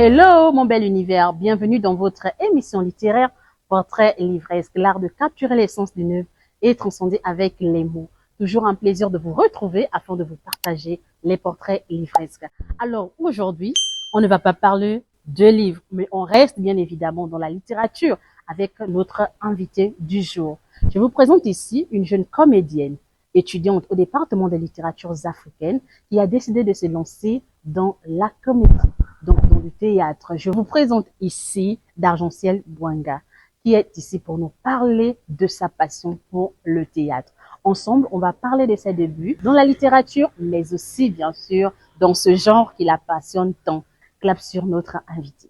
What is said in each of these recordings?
Hello mon bel univers, bienvenue dans votre émission littéraire Portrait livresque, l'art de capturer l'essence d'une œuvre et transcender avec les mots. Toujours un plaisir de vous retrouver afin de vous partager les portraits livresques. Alors aujourd'hui, on ne va pas parler de livres, mais on reste bien évidemment dans la littérature avec notre invité du jour. Je vous présente ici une jeune comédienne, étudiante au département des littératures africaines, qui a décidé de se lancer dans la comédie, donc dans le théâtre. Je vous présente ici D'Argentiel Bouanga, qui est ici pour nous parler de sa passion pour le théâtre. Ensemble, on va parler de ses débuts dans la littérature, mais aussi, bien sûr, dans ce genre qui la passionne tant. Clap sur notre invité.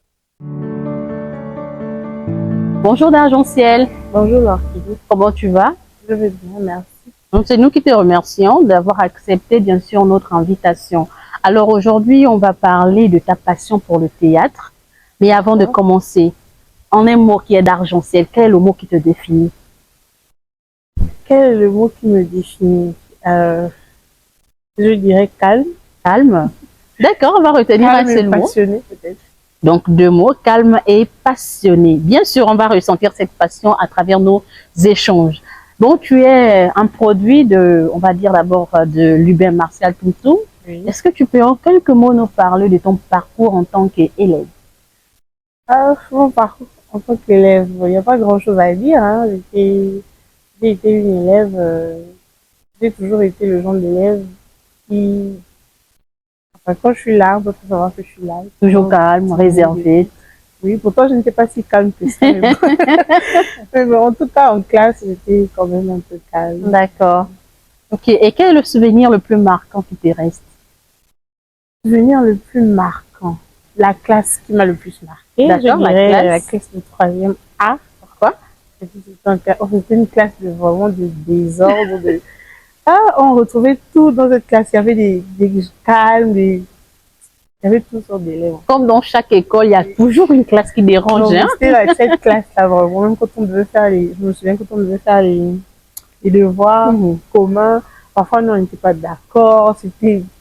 Bonjour D'Argentiel. Bonjour Laure-Kidou. Comment tu vas? Je vais bien, merci. Donc, c'est nous qui te remercions d'avoir accepté, bien sûr, notre invitation. Alors aujourd'hui, on va parler de ta passion pour le théâtre. Mais avant de commencer, en un mot qui est D'Argentiel, quel est le mot qui te définit? Quel est le mot qui me définit? Je dirais calme. Calme. D'accord, on va retenir un seul mot. Passionné peut-être. Donc deux mots, calme et passionné. Bien sûr, on va ressentir cette passion à travers nos échanges. Donc tu es un produit de, on va dire d'abord de l'UBM Martial Toutou. Oui. Est-ce que tu peux en quelques mots nous parler de ton parcours en tant qu'élève? Mon parcours en tant qu'élève, il n'y a pas grand-chose à dire. Hein. J'ai été une élève, j'ai toujours été le genre d'élève qui, enfin, quand je suis là, on peut savoir que je suis là. Toujours calme, réservé. Oui, pourtant je n'étais pas si calme que ça. Mais bon. Mais bon, en tout cas, en classe, j'étais quand même un peu calme. D'accord. Ok. Et quel est le souvenir le plus marquant qui te reste? Le souvenir le plus marquant. La classe qui m'a le plus marqué. D'accord, je dirais la classe de 3e A. Pourquoi? C'était une classe de vraiment de désordre. On retrouvait tout dans cette classe. Il y avait des calmes, il y avait toutes sortes d'élèves. Comme dans chaque école, il y a toujours une classe qui dérange. Hein? C'était cette classe-là, vraiment. Même quand on devait faire je me souviens quand on devait faire les devoirs communs, parfois nous, on n'était pas d'accord.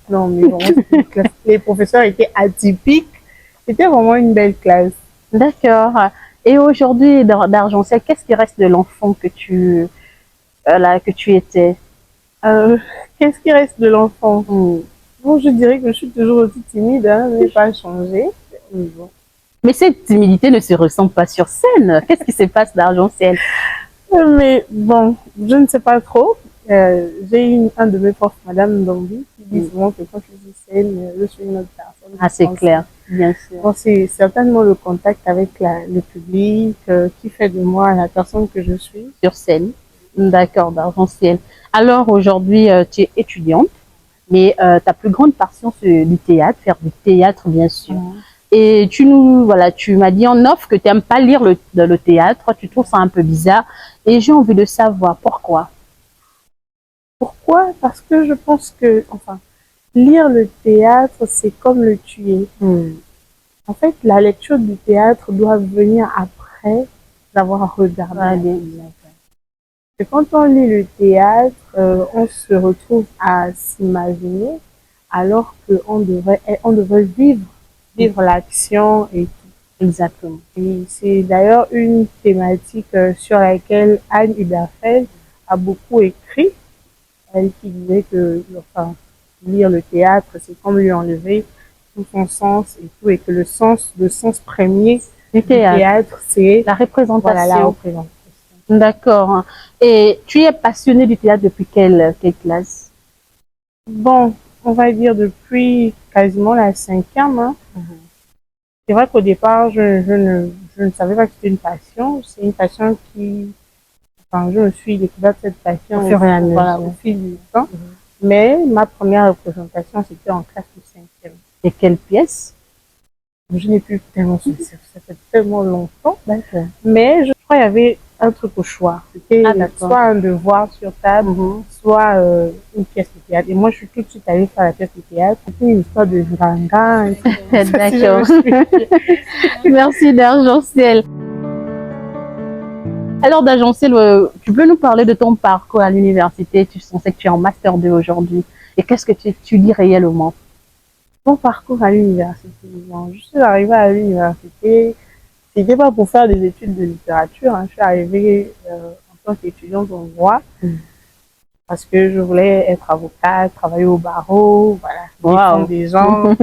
Non, mais vraiment, c'était une classe. Les professeurs étaient atypiques. C'était vraiment une belle classe. D'accord. Et aujourd'hui, D'Argentiel, qu'est-ce qui reste de l'enfant que tu étais? Qu'est-ce qui reste de l'enfant? Bon, je dirais que je suis toujours aussi timide, hein, mais pas changé. Bon. Mais cette timidité ne se ressent pas sur scène. Qu'est-ce qui se passe, D'Argentiel? Mais bon, je ne sais pas trop. J'ai un de mes profs, Madame Dombi, qui dit souvent que quand je suis sur scène, je suis une autre personne. Ah, c'est clair, bien sûr. Bon, c'est certainement le contact avec le public qui fait de moi la personne que je suis. Sur scène. D'accord, D'Argentiel. Alors aujourd'hui, tu es étudiante, mais ta plus grande passion, c'est du théâtre, faire du théâtre, bien sûr. Et tu m'as dit en off que tu n'aimes pas lire le théâtre, tu trouves ça un peu bizarre. Et j'ai envie de savoir pourquoi. Pourquoi? Parce que je pense que, enfin, lire le théâtre, c'est comme le tuer. En fait, la lecture du théâtre doit venir après d'avoir regardé. Et quand on lit le théâtre, on se retrouve à s'imaginer, alors qu'on devrait vivre l'action et tout. Exactement. Et c'est d'ailleurs une thématique sur laquelle Anne Hubberfeld a beaucoup écrit. Elle qui disait que, enfin, lire le théâtre, c'est comme lui enlever tout son sens et tout, et que le sens premier du théâtre, c'est la représentation. Voilà, la représentation. D'accord. Et tu es passionnée du théâtre depuis quelle classe? Bon, on va dire depuis quasiment la 5e. Hein. C'est vrai qu'au départ, je ne savais pas que c'était une passion. C'est une passion qui... Enfin, je me suis découverte cette passion au fur et à mesure. Voilà, au fil du temps. Mais ma première représentation, c'était en classe de 5e. Et quelle pièce? Je n'ai plus tellement souvenir, ça fait tellement longtemps. Mais je crois qu'il y avait un truc au choix. C'était soit un devoir sur table, soit une pièce de théâtre. Et moi, je suis tout de suite allée faire la pièce de théâtre. C'était une histoire de Vanga. D'accord. Merci D'Argentiel. Alors D'Argentiel, tu peux nous parler de ton parcours à l'université? Tu sais que tu es en Master 2 aujourd'hui. Et qu'est-ce que tu lis réellement? Mon parcours à l'université. Bon, je suis arrivée à l'université, c'était pas pour faire des études de littérature, hein. Je suis arrivée en tant qu'étudiante en droit parce que je voulais être avocate, travailler au barreau, voilà, défendre Wow. des gens.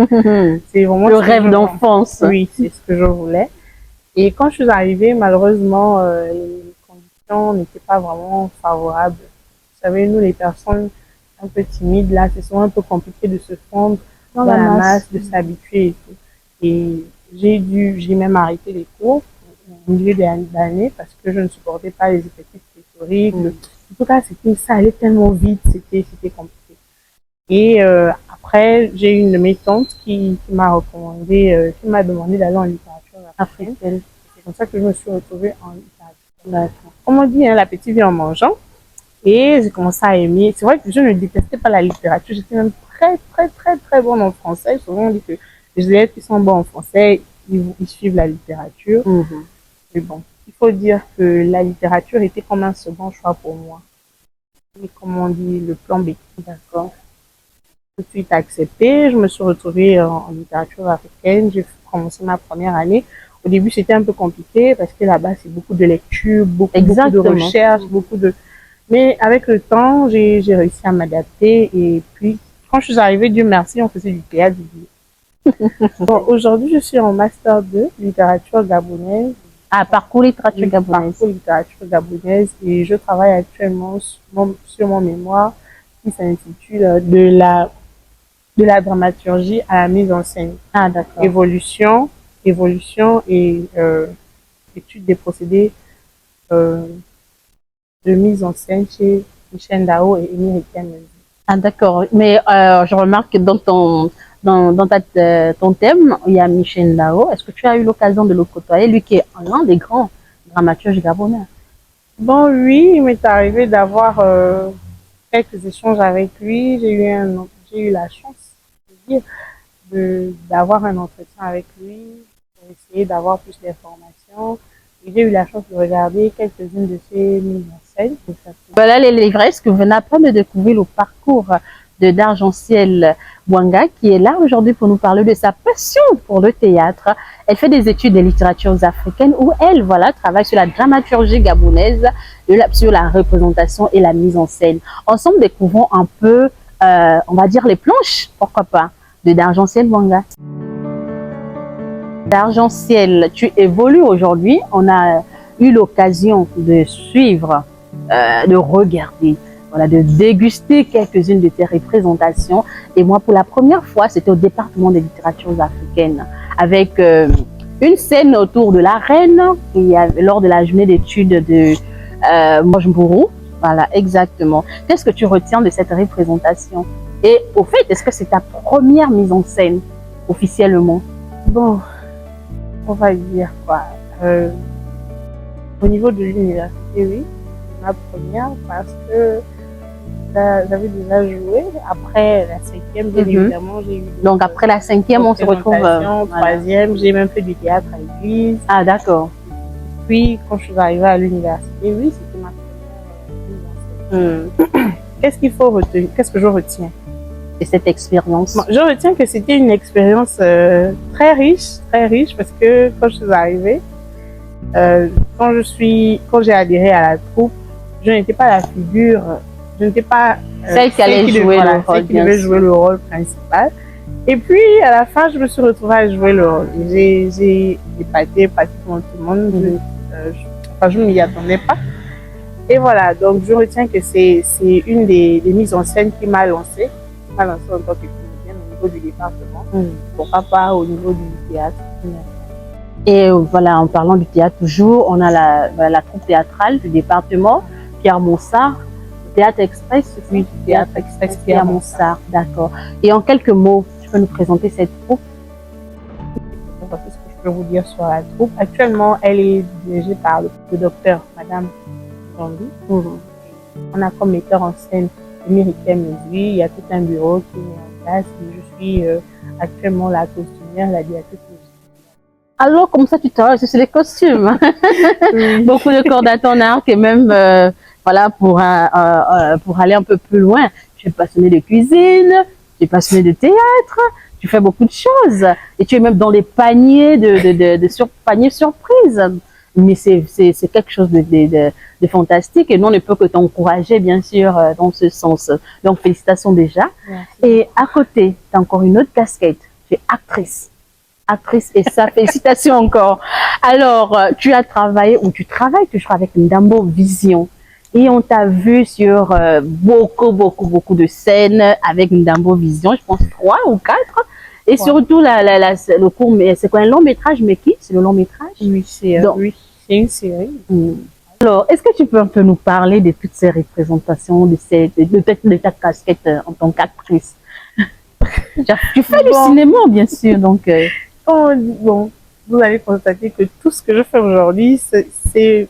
C'est vraiment Le ce que rêve d'enfance. oui, c'est ce que je voulais. Et quand je suis arrivée, malheureusement, les conditions n'étaient pas vraiment favorables. Vous savez, nous, les personnes un peu timides, là, c'est souvent un peu compliqué de se fondre dans la masse, de s'habituer et tout. Et j'ai même arrêté les cours au milieu de l'année parce que je ne supportais pas les effectifs théoriques. En tout cas, ça allait tellement vite, c'était compliqué. Et après, j'ai eu une de mes tantes qui m'a recommandé, qui m'a demandé d'aller en littérature africaine. C'est comme ça que je me suis retrouvée en littérature. Comme on dit, hein, l'appétit vient en mangeant. Et j'ai commencé à aimer. C'est vrai que je ne détestais pas la littérature. J'étais même très bonne en français. Souvent, on dit que les élèves qui sont bons en français, ils suivent la littérature. Mais bon, il faut dire que la littérature était comme un second choix pour moi. Et comme on dit, le plan B. D'accord. Tout de suite accepté. Je me suis retrouvée en littérature africaine. J'ai commencé ma première année. Au début, c'était un peu compliqué parce que là-bas, c'est beaucoup de lecture, beaucoup de recherche, mais avec le temps, j'ai réussi à m'adapter. Et puis, quand je suis arrivée, Dieu merci, on faisait du théâtre. Bon, aujourd'hui, je suis en Master 2, littérature gabonaise. Ah, parcours littérature gabonaise. Parcours littérature gabonaise. Et je travaille actuellement sur mon mémoire qui s'intitule de la dramaturgie à la mise en scène. Ah, d'accord. Évolution et étude des procédés de mise en scène chez Michel Ndao et Émile Ekemezi. Ah, d'accord. Mais je remarque que dans ton thème, il y a Michel Ndao. Est-ce que tu as eu l'occasion de le côtoyer, lui qui est l'un des grands dramaturges gabonais? Bon, oui, il m'est arrivé d'avoir quelques échanges avec lui. J'ai eu la chance d'avoir un entretien avec lui pour essayer d'avoir plus d'informations. Et j'ai eu la chance de regarder quelques-unes de ses mises en scène. Voilà les livresses que vous venez apprendre de découvrir le parcours de D'Argentiel Bouanga qui est là aujourd'hui pour nous parler de sa passion pour le théâtre. Elle fait des études de littératures africaines où elle travaille sur la dramaturgie gabonaise, sur la représentation et la mise en scène. Ensemble, découvrons un peu, on va dire, les planches, pourquoi pas, de D'Argentiel Bouanga. D'Argentiel, tu évolues aujourd'hui. On a eu l'occasion de suivre, de regarder, de déguster quelques-unes de tes représentations. Et moi, pour la première fois, c'était au département des littératures africaines, avec une scène autour de la reine, lors de la journée d'études de Mojmbourou. Voilà, exactement. Qu'est-ce que tu retiens de cette représentation? Et au fait, est-ce que c'est ta première mise en scène officiellement? Bon, on va dire quoi. Au niveau de l'université, oui, ma première parce que j'avais déjà joué. Après la cinquième, bien évidemment, j'ai eu. Donc après la cinquième, on se retrouve. Troisième, j'ai même fait du théâtre à l'église. Ah, d'accord. Puis quand je suis arrivée à l'université, oui, c'était ma première mise en scène. Qu'est-ce qu'il faut retenir? Qu'est-ce que je retiens de cette expérience? Bon, je retiens que c'était une expérience très riche parce que quand je suis arrivée, quand j'ai adhéré à la troupe, je n'étais pas la figure, je n'étais pas celle qui allait jouer le rôle, qui devait jouer le rôle principal. Et puis à la fin, je me suis retrouvée à jouer le rôle. J'ai épaté pratiquement tout le monde. Je ne m'y attendais pas. Et voilà, donc je retiens que c'est une des mises en scène qui m'a lancée en tant que comédienne au niveau du département. Pourquoi pas au niveau du théâtre. Et voilà, en parlant du théâtre toujours, on a la troupe théâtrale du département, Pierre Monsart, Théâtre Express, oui, Théâtre Express Pierre Monsart, d'accord. Et en quelques mots, tu peux nous présenter cette troupe? Voici ce que je peux vous dire sur la troupe. Actuellement, elle est dirigée par le docteur Madame Jean-Louis. On a comme metteur en scène Émile Ekemezi. Il y a tout un bureau qui est mis en place. Et je suis actuellement la costumière, la directrice. Alors, comme ça, tu travailles sur les costumes. Beaucoup de cordes à ton arc et même, pour aller un peu plus loin. Tu es passionnée de cuisine, tu es passionnée de théâtre, tu fais beaucoup de choses. Et tu es même dans les paniers paniers surprises. Mais c'est quelque chose de fantastique. Et nous, on ne peut que t'encourager, bien sûr, dans ce sens. Donc, félicitations déjà. Merci. Et à côté, tu as encore une autre casquette. Tu es actrice. Actrice, et ça, félicitations encore. Alors, tu as travaillé, ou tu travailles toujours avec Ndambo Vision. Et on t'a vu sur beaucoup de scènes avec Ndambo Vision, je pense 3 ou 4. Et surtout, le court, c'est quoi, un long métrage, mais qui? C'est le long métrage? Oui, c'est une série. Alors, est-ce que tu peux un peu nous parler de toutes ces représentations, de ta casquette en tant qu'actrice? Tu fais du cinéma, bien sûr, donc... Bon, vous allez constater que tout ce que je fais aujourd'hui, c'est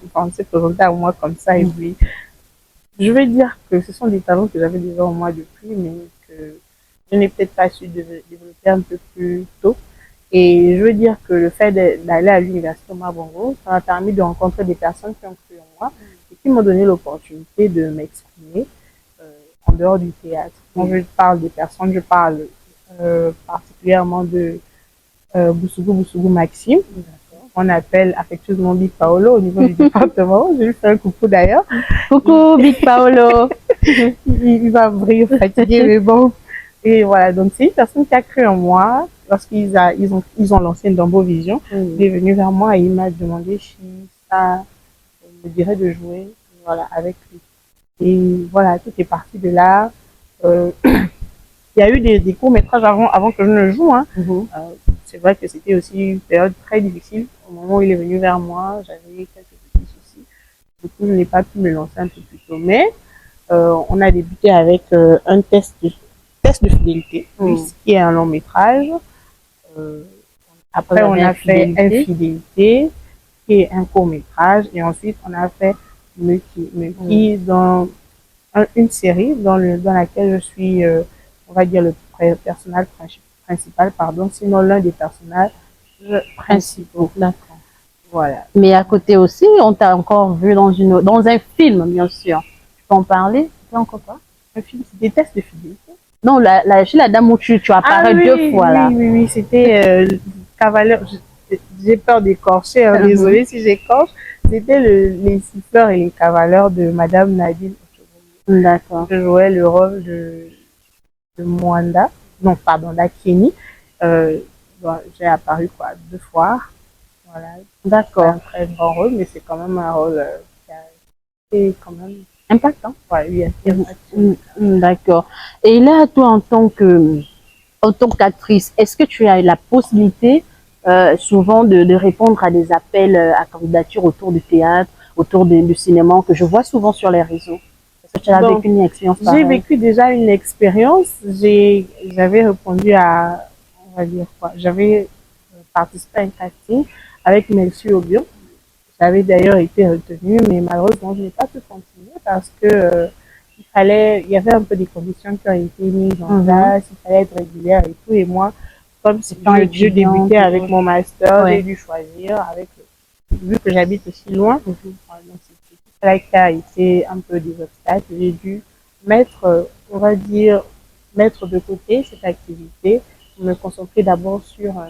présenté à moi comme ça. Et puis, je vais dire que ce sont des talents que j'avais déjà en moi depuis, mais que je n'ai peut-être pas su développer un peu plus tôt. Et je veux dire que le fait d'aller à l'université Mabongo, ça m'a permis de rencontrer des personnes qui ont cru en moi et qui m'ont donné l'opportunité de m'exprimer en dehors du théâtre. Quand je parle des personnes, je parle particulièrement de Boussougou Maxime, on appelle affectueusement Big Paolo au niveau du département. Je lui fais un coucou d'ailleurs. Coucou Big Paolo. il va briller fatigué, mais bon. Et voilà, donc c'est une personne qui a cru en moi. Lorsqu'ils ont lancé Ndambo Vision, il est venu vers moi et il m'a demandé si ça me dirait de jouer, voilà, avec lui. Et voilà, tout est parti de là. Il y a eu des courts-métrages avant que je ne joue. Hein. C'est vrai que c'était aussi une période très difficile. Au moment où il est venu vers moi, j'avais quelques petits soucis. Du coup, je n'ai pas pu me lancer un peu plus tôt. Mais on a débuté avec un test de fidélité, qui est un long métrage. Après, on a fait Infidélité, qui est un court-métrage. Et ensuite, on a fait Meki dans une série dans laquelle je suis... on va dire le personnage principal, sinon l'un des personnages principaux. D'accord. Voilà. Mais à côté aussi, on t'a encore vu dans un film, bien sûr. Tu peux en parler? Tu encore pas? Un film, c'est des tests de fidélité. Non, chez la dame où tu apparais deux fois là. Oui, c'était Cavalier. J'ai peur d'écorcher, hein, désolée si j'écorche. C'était les siffleurs et les cavaliers de Madame Nadine. D'accord. Je jouais le rôle de Mwanda, non pardon, d'Akeni. J'ai apparu 2 fois. Voilà. D'accord. Un très grand rôle, mais c'est quand même un rôle qui a été quand même impactant. Ouais, oui, d'accord. Et là, toi, en tant qu'actrice, est-ce que tu as la possibilité souvent de répondre à des appels à candidature autour du théâtre, autour du cinéma, que je vois souvent sur les réseaux? Est-ce que tu as vécu une expérience pareille? J'ai vécu déjà une expérience. J'avais répondu à, on va dire quoi, j'avais participé à un casting avec Melchi Obion. J'avais d'ailleurs été retenue, mais malheureusement, je n'ai pas pu continuer parce que il y avait un peu des conditions qui ont été mises en place, il fallait être régulière et tout. Et moi, comme je débutais avec mon master, j'ai dû choisir vu que j'habite aussi loin. Donc, c'est là qui a été un peu des obstacles. J'ai dû on va dire, mettre de côté cette activité, me concentrer d'abord sur mon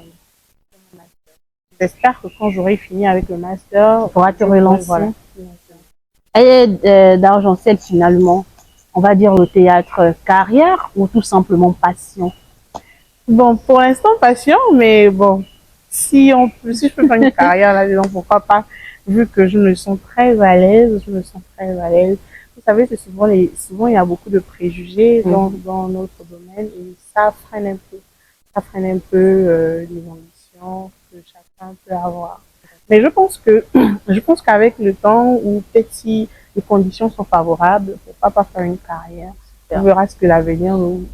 master. J'espère que quand j'aurai fini avec le master, tu pourras te relancer. Voilà. Et d'Argentiel, finalement, on va dire le théâtre carrière ou tout simplement passion? Bon, pour l'instant passion, mais bon, si je peux faire une carrière là-dedans, pourquoi pas, vu que je me sens très à l'aise, Vous savez, c'est souvent il y a beaucoup de préjugés dans notre domaine et ça freine un peu les ambitions que chacun peut avoir. Mais je pense qu'avec le temps, ou peut-être si les conditions sont favorables, pourquoi pas faire une carrière. On verra ce que l'avenir nous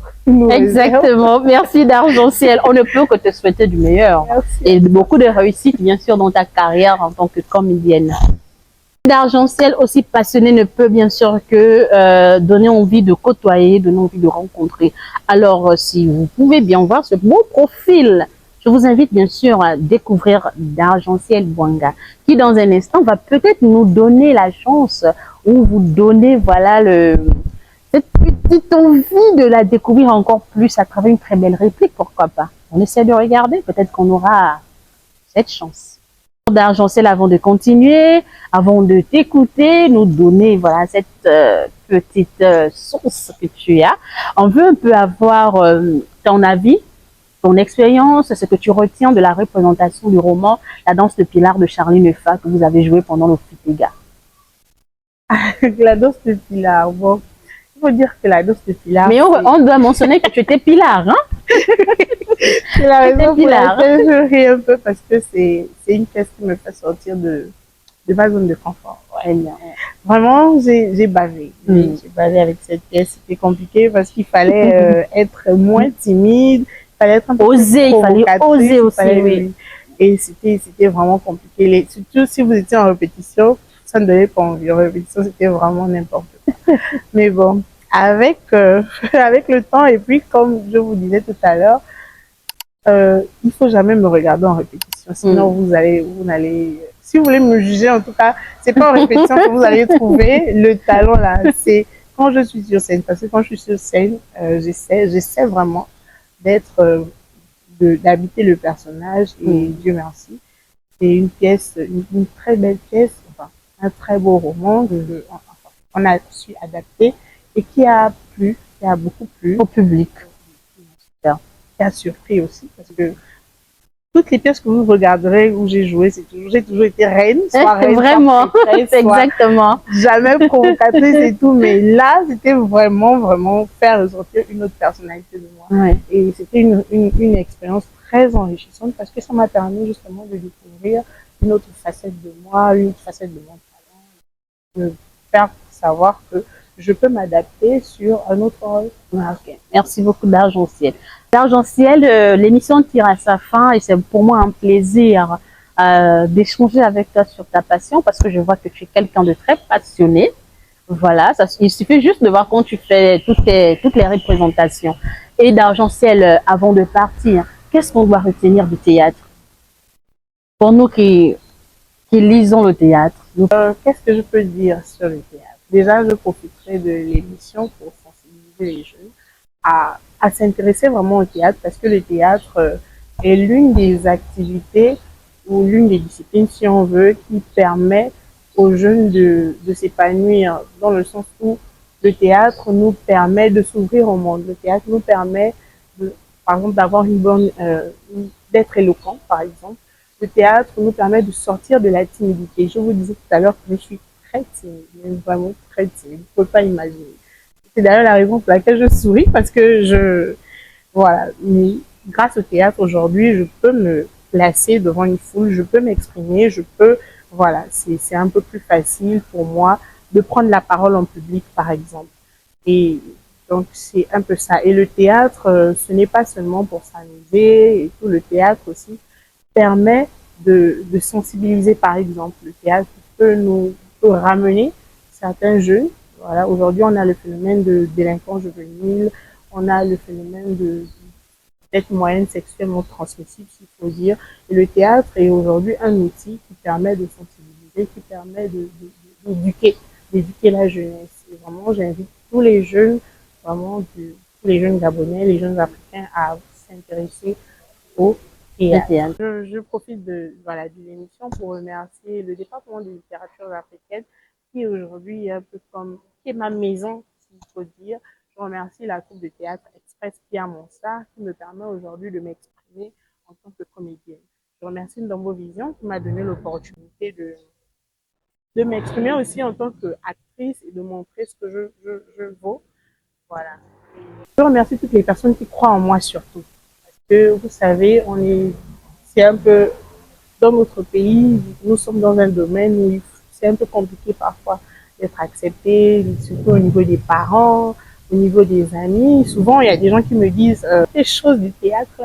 Exactement. Merci d'Argentiel. On ne peut que te souhaiter du meilleur. Merci. Et beaucoup de réussite, bien sûr, dans ta carrière en tant que comédienne. D'Argentiel, aussi passionné, ne peut bien sûr que donner envie de côtoyer, donner envie de rencontrer. Alors, si vous pouvez bien voir ce beau profil, je vous invite bien sûr à découvrir d'Argentiel Bouanga, qui dans un instant va peut-être nous donner la chance ou vous donner, voilà, cette petite petite envie de la découvrir encore plus à travers une très belle réplique, pourquoi pas? On essaie de regarder, peut-être qu'on aura cette chance. D'Argentiel, avant de continuer, avant de t'écouter, nous donner voilà cette petite source que tu as, on veut un peu avoir ton avis, ton expérience, ce que tu retiens de la représentation du roman La danse de Pilar de Charlie Neufat que vous avez joué pendant le Futega. La danse de Pilar, bon, il faut dire que la danse de Pilar... Mais on doit mentionner que tu étais Pilar, hein? C'est la raison pour laquelle je ris un peu, parce que c'est une pièce qui me fait sortir de ma zone de confort. Ouais. Vraiment, j'ai bavé. J'ai bavé avec cette pièce. C'était compliqué parce qu'il fallait être moins timide, il fallait être un peu osé, il fallait oser aussi. Oui. Et c'était vraiment compliqué. Surtout si vous étiez en répétition, ça ne donnait pas envie. En répétition, c'était vraiment n'importe quoi. Mais bon, avec le temps, et puis comme je vous disais tout à l'heure, il faut jamais me regarder en répétition, sinon vous n'allez, si vous voulez me juger, en tout cas, c'est pas en répétition que vous allez trouver le talent là, c'est quand je suis sur scène, parce que quand je suis sur scène, j'essaie vraiment d'être, d'habiter le personnage, et Dieu merci, c'est une pièce, une très belle pièce, enfin, un très beau roman qu'on a su adapter et qui a plu, qui a beaucoup plu au public. Qui a surpris aussi, parce que toutes les pièces que vous regarderez où j'ai joué, j'ai toujours été reine, soit reine, vraiment, soit exactement, jamais provocatrice et tout, mais là, c'était vraiment faire ressortir une autre personnalité de moi. Ouais. Et c'était une expérience très enrichissante, parce que ça m'a permis justement de découvrir une autre facette de moi, une autre facette de mon talent, de faire savoir que je peux m'adapter sur un autre rôle. Okay. Merci beaucoup d'Argentiel. D'Argentiel, l'émission tire à sa fin et c'est pour moi un plaisir d'échanger avec toi sur ta passion, parce que je vois que tu es quelqu'un de très passionné. Voilà, il suffit juste de voir quand tu fais toutes les représentations. Et d'Argentiel, avant de partir, qu'est-ce qu'on doit retenir du théâtre? Pour nous qui lisons le théâtre. Qu'est-ce que je peux dire sur le théâtre? Déjà, je profiterai de l'émission pour sensibiliser les jeunes à s'intéresser vraiment au théâtre, parce que le théâtre est l'une des activités ou l'une des disciplines, si on veut, qui permet aux jeunes de s'épanouir, dans le sens où le théâtre nous permet de s'ouvrir au monde. Le théâtre nous permet, par exemple, d'avoir d'être éloquent, par exemple. Le théâtre nous permet de sortir de la timidité. Je vous disais tout à l'heure que je suis très timide, mais vraiment très timide. Vous ne pouvez pas imaginer. C'est d'ailleurs la raison pour laquelle je souris, parce que voilà, mais grâce au théâtre aujourd'hui, je peux me placer devant une foule, je peux m'exprimer, voilà, c'est un peu plus facile pour moi de prendre la parole en public, par exemple. Et donc, c'est un peu ça. Et le théâtre, ce n'est pas seulement pour s'amuser, et tout. Le théâtre aussi permet de sensibiliser, par exemple. Le théâtre peut ramener certains jeunes. Voilà, aujourd'hui, on a le phénomène de délinquance juvénile, on a le phénomène peut-être moyenne sexuellement transmissible, s'il faut dire. Et le théâtre est aujourd'hui un outil qui permet de sensibiliser, qui permet d'éduquer la jeunesse. Et vraiment, j'invite tous les jeunes, tous les jeunes Gabonais, les jeunes Africains à s'intéresser au théâtre. Je profite de l'émission pour remercier le département de littérature africaine, qui aujourd'hui est un peu qui est ma maison, s'il faut dire. Je remercie la troupe de théâtre Express Pierre Monsard, qui me permet aujourd'hui de m'exprimer en tant que comédienne. Je remercie Ndombo Vision, qui m'a donné l'opportunité de m'exprimer aussi en tant qu'actrice et de montrer ce que je vaux. Voilà. Je remercie toutes les personnes qui croient en moi surtout. Parce que vous savez, c'est un peu, dans notre pays, nous sommes dans un domaine où c'est un peu compliqué parfois d'être accepté, surtout au niveau des parents, au niveau des amis. Souvent, il y a des gens qui me disent des choses du théâtre.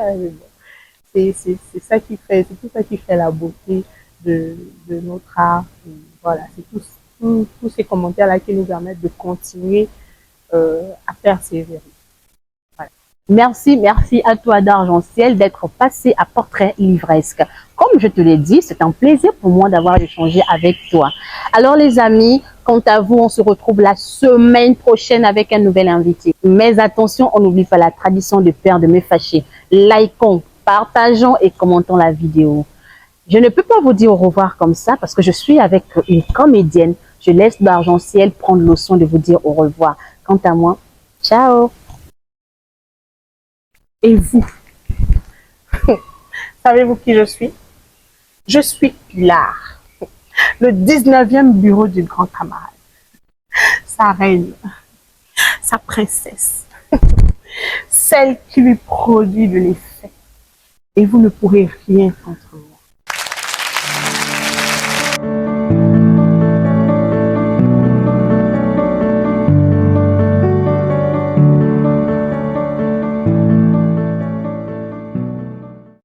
C'est ça qui fait, c'est tout ça qui fait la beauté de notre art. Et voilà, c'est tous ces commentaires-là qui nous permettent de continuer à persévérer. Voilà. Merci à toi d'Argentiel d'être passé à Portrait Livresque. Comme je te l'ai dit, c'est un plaisir pour moi d'avoir échangé avec toi. Alors les amis, quant à vous, on se retrouve la semaine prochaine avec un nouvel invité. Mais attention, on n'oublie pas la tradition de père de me fâcher. Likons, partageons et commentons la vidéo. Je ne peux pas vous dire au revoir comme ça parce que je suis avec une comédienne. Je laisse l'Argent-Ciel prendre le soin de vous dire au revoir. Quant à moi, ciao. Et vous, savez-vous qui je suis? Je suis Pilar, le 19e bureau du grand camarade. Sa reine, sa princesse, celle qui lui produit de l'effet. Et vous ne pourrez rien contre moi.